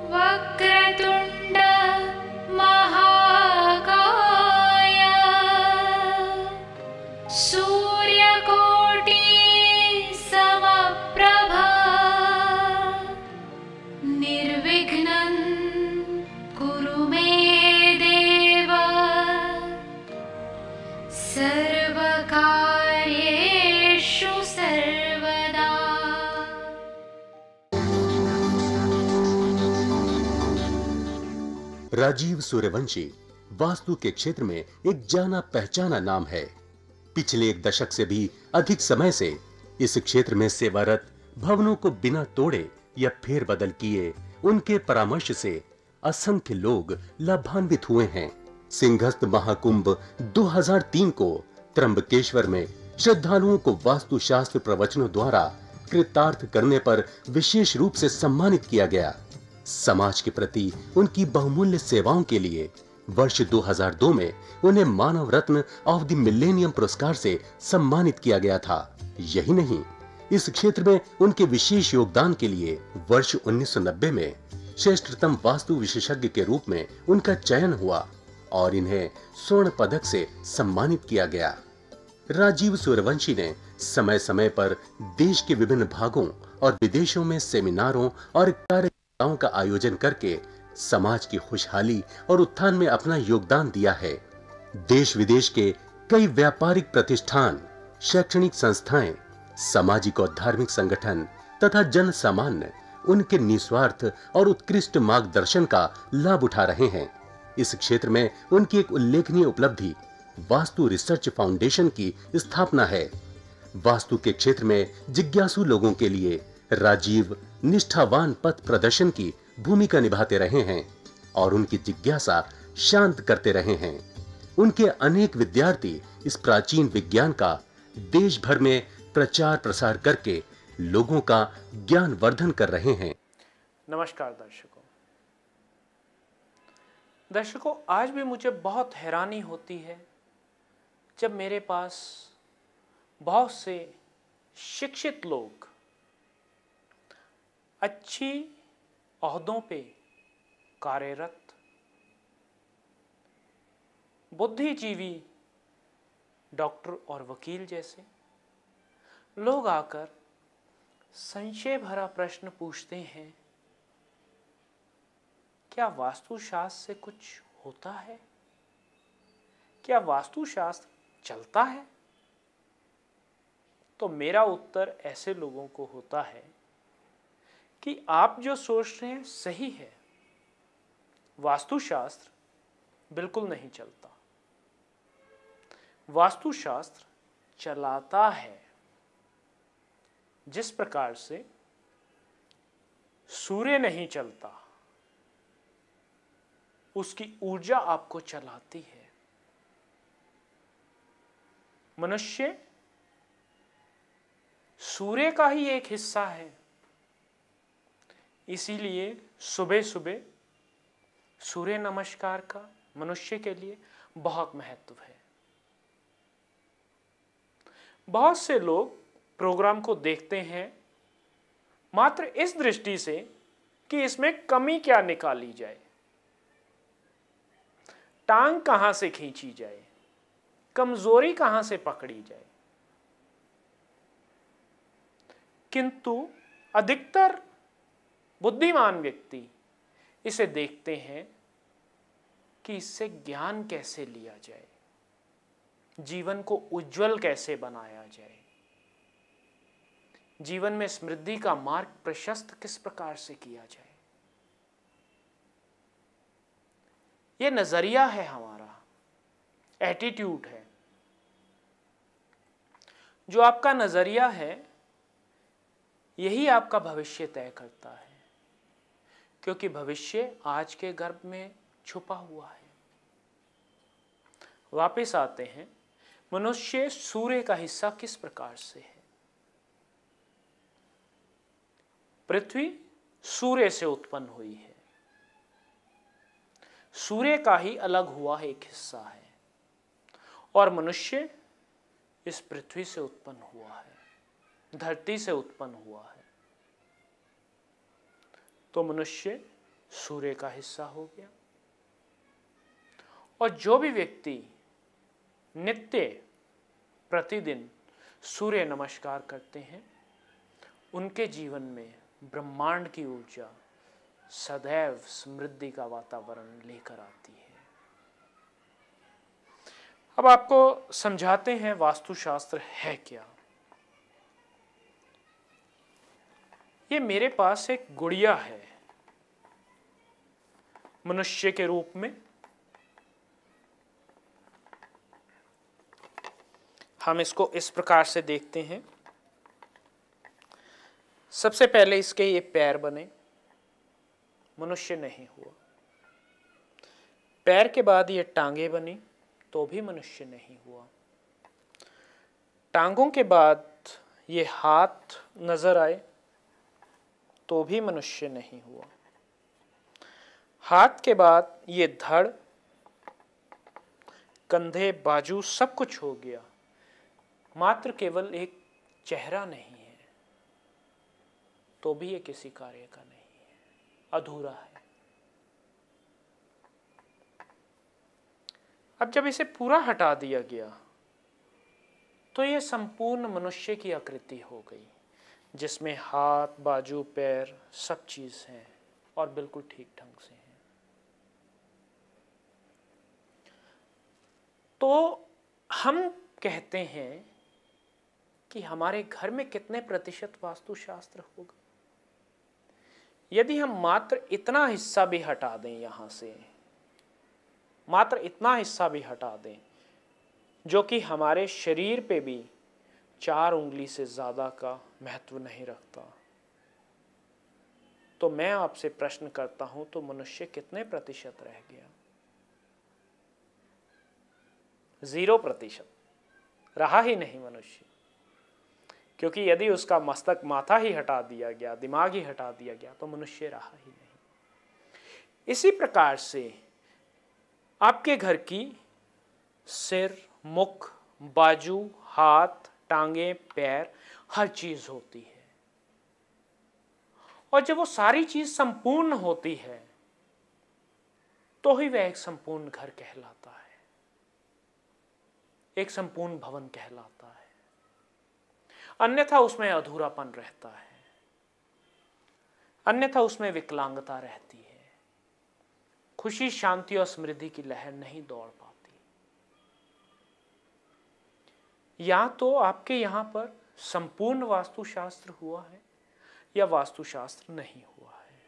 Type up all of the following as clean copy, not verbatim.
वक्रतुण्ड महाकाय सूर्यकोटि समप्रभा निर्विघ्नं कुरु मे देव सर्वकार्येषु सर्वदा। राजीव सूर्यवंशी वास्तु के क्षेत्र में एक जाना पहचाना नाम है। पिछले एक दशक से भी अधिक समय से इस क्षेत्र में सेवारत भवनों को बिना तोड़े या फेरबदल किए उनके परामर्श से असंख्य लोग लाभान्वित हुए हैं। सिंहस्थ महाकुंभ 2003 को त्र्यंबकेश्वर में श्रद्धालुओं को वास्तुशास्त्र प्रवचनों द्वारा कृतार्थ करने पर विशेष रूप से सम्मानित किया गया। समाज के प्रति उनकी बहुमूल्य सेवाओं के लिए वर्ष 2002 में उन्हें मानव रत्न ऑफ द मिलेनियम पुरस्कार से सम्मानित किया गया था। यही नहीं, इस क्षेत्र में उनके विशेष योगदान के लिए वर्ष 1990 में श्रेष्ठतम वास्तु विशेषज्ञ के रूप में उनका चयन हुआ और इन्हें स्वर्ण पदक से सम्मानित किया गया। राजीव सूर्यवंशी ने समय समय पर देश के विभिन्न भागों और विदेशों में सेमिनारों और कार्यक्रमों का आयोजन करके समाज की खुशहाली और उत्थान में अपना योगदान दिया है। देश विदेश के कई व्यापारिक प्रतिष्ठान, शैक्षणिक संस्थाएं, सामाजिक और धार्मिक संगठन तथा जन सामान्य उनके निस्वार्थ और उत्कृष्ट मार्गदर्शन का लाभ उठा रहे हैं। इस क्षेत्र में उनकी एक उल्लेखनीय उपलब्धि वास्तु रिसर्च फाउंडेशन की स्थापना है। वास्तु के क्षेत्र में जिज्ञासु लोगों के लिए राजीव निष्ठावान पथ प्रदर्शन की भूमिका निभाते रहे हैं और उनकी जिज्ञासा शांत करते रहे हैं। उनके अनेक विद्यार्थी इस प्राचीन विज्ञान का देश भर में प्रचार प्रसार करके लोगों का ज्ञान वर्धन कर रहे हैं। नमस्कार दर्शकों, आज भी मुझे बहुत हैरानी होती है जब मेरे पास बहुत से शिक्षित लोग अच्छी ओहदों पे कार्यरत बुद्धिजीवी डॉक्टर और वकील जैसे लोग आकर संशय भरा प्रश्न पूछते हैं, क्या वास्तुशास्त्र से कुछ होता है? क्या वास्तुशास्त्र चलता है? तो मेरा उत्तर ऐसे लोगों को होता है कि आप जो सोच रहे हैं सही है, वास्तुशास्त्र बिल्कुल नहीं चलता। वास्तुशास्त्र चलाता है। जिस प्रकार से सूर्य नहीं चलता, उसकी ऊर्जा आपको चलाती है। मनुष्य सूर्य का ही एक हिस्सा है। इसीलिए सुबह सुबह सूर्य नमस्कार का मनुष्य के लिए बहुत महत्व है। बहुत से लोग प्रोग्राम को देखते हैं मात्र इस दृष्टि से कि इसमें कमी क्या निकाली जाए, टांग कहां से खींची जाए, कमजोरी कहां से पकड़ी जाए। किंतु अधिकतर बुद्धिमान व्यक्ति इसे देखते हैं कि इससे ज्ञान कैसे लिया जाए, जीवन को उज्जवल कैसे बनाया जाए, जीवन में समृद्धि का मार्ग प्रशस्त किस प्रकार से किया जाए। यह नजरिया है, हमारा एटीट्यूड है। जो आपका नजरिया है यही आपका भविष्य तय करता है, क्योंकि भविष्य आज के गर्भ में छुपा हुआ है। वापस आते हैं, मनुष्य सूर्य का हिस्सा किस प्रकार से है। पृथ्वी सूर्य से उत्पन्न हुई है, सूर्य का ही अलग हुआ एक हिस्सा है, और मनुष्य इस पृथ्वी से उत्पन्न हुआ है, धरती से उत्पन्न हुआ है। तो मनुष्य सूर्य का हिस्सा हो गया। और जो भी व्यक्ति नित्य प्रतिदिन सूर्य नमस्कार करते हैं, उनके जीवन में ब्रह्मांड की ऊर्जा सदैव समृद्धि का वातावरण लेकर आती है। अब आपको समझाते हैं वास्तुशास्त्र है क्या। ये मेरे पास एक गुड़िया है मनुष्य के रूप में। हम इसको इस प्रकार से देखते हैं। सबसे पहले इसके ये पैर बने, मनुष्य नहीं हुआ। पैर के बाद ये टांगे बनी, तो भी मनुष्य नहीं हुआ। टांगों के बाद ये हाथ नजर आए, तो भी मनुष्य नहीं हुआ। हाथ के बाद ये धड़, कंधे, बाजू सब कुछ हो गया, मात्र केवल एक चेहरा नहीं है, तो भी ये किसी कार्य का नहीं है, अधूरा है। अब जब इसे पूरा हटा दिया गया तो ये संपूर्ण मनुष्य की आकृति हो गई, जिसमें हाथ, बाजू, पैर सब चीज हैं और बिल्कुल ठीक ढंग से हैं। तो हम कहते हैं कि हमारे घर में कितने प्रतिशत वास्तुशास्त्र होगा। यदि हम मात्र इतना हिस्सा भी हटा दें, यहां से मात्र इतना हिस्सा भी हटा दें जो कि हमारे शरीर पे भी 4 उंगली से ज्यादा का महत्व नहीं रखता, तो मैं आपसे प्रश्न करता हूं, तो मनुष्य कितने प्रतिशत रह गया? 0% रहा ही नहीं मनुष्य। क्योंकि यदि उसका मस्तक, माथा ही हटा दिया गया, दिमाग ही हटा दिया गया, तो मनुष्य रहा ही नहीं। इसी प्रकार से आपके घर की सिर, मुख, बाजू, हाथ, टांगे, पैर, हर चीज होती है। और जब वो सारी चीज संपूर्ण होती है, तो ही वह एक संपूर्ण घर कहलाता है, एक संपूर्ण भवन कहलाता है। अन्यथा उसमें अधूरापन रहता है, अन्यथा उसमें विकलांगता रहती है, खुशी, शांति और समृद्धि की लहर नहीं दौड़ पाती। या तो आपके यहां पर संपूर्ण वास्तुशास्त्र हुआ है या वास्तुशास्त्र नहीं हुआ है।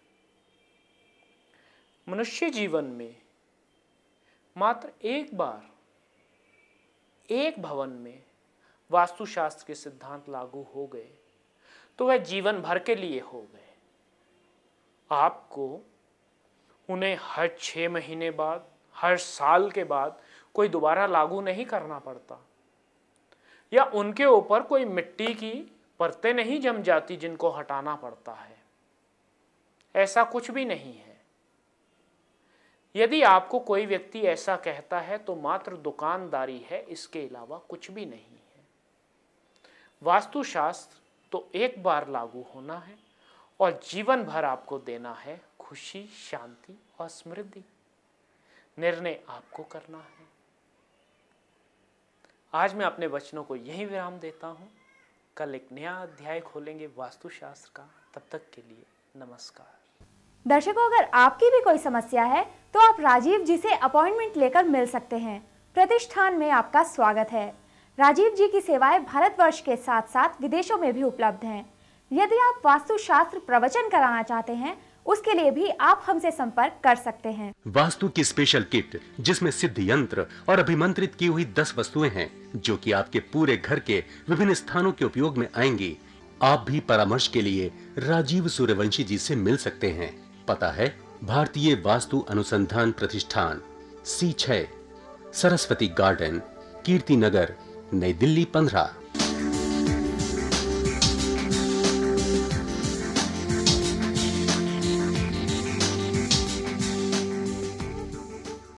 मनुष्य जीवन में मात्र एक बार एक भवन में वास्तुशास्त्र के सिद्धांत लागू हो गए तो वह जीवन भर के लिए हो गए। आपको उन्हें हर 6 महीने बाद, हर साल के बाद कोई दोबारा लागू नहीं करना पड़ता, या उनके ऊपर कोई मिट्टी की परतें नहीं जम जाती जिनको हटाना पड़ता है। ऐसा कुछ भी नहीं है। यदि आपको कोई व्यक्ति ऐसा कहता है तो मात्र दुकानदारी है, इसके अलावा कुछ भी नहीं है। वास्तुशास्त्र तो एक बार लागू होना है और जीवन भर आपको देना है खुशी, शांति और समृद्धि। निर्णय आपको करना है। आज मैं अपने वचनों को यहीं विराम देता हूं। कल एक नया अध्याय खोलेंगे वास्तुशास्त्र का। तब तक के लिए नमस्कार। दर्शकों, अगर आपकी भी कोई समस्या है तो आप राजीव जी से अपॉइंटमेंट लेकर मिल सकते हैं। प्रतिष्ठान में आपका स्वागत है। राजीव जी की सेवाएं भारतवर्ष के साथ साथ विदेशों में भी उपलब्ध हैं। यदि आप वास्तुशास्त्र प्रवचन कराना चाहते हैं, उसके लिए भी आप हमसे संपर्क कर सकते हैं। वास्तु की स्पेशल किट, जिसमें सिद्ध यंत्र और अभिमंत्रित की हुई 10 वस्तुएं हैं, जो कि आपके पूरे घर के विभिन्न स्थानों के उपयोग में आएंगी। आप भी परामर्श के लिए राजीव सूर्यवंशी जी से मिल सकते हैं। पता है भारतीय वास्तु अनुसंधान प्रतिष्ठान, C6, सरस्वती गार्डन, कीर्ति नगर, नई दिल्ली 15।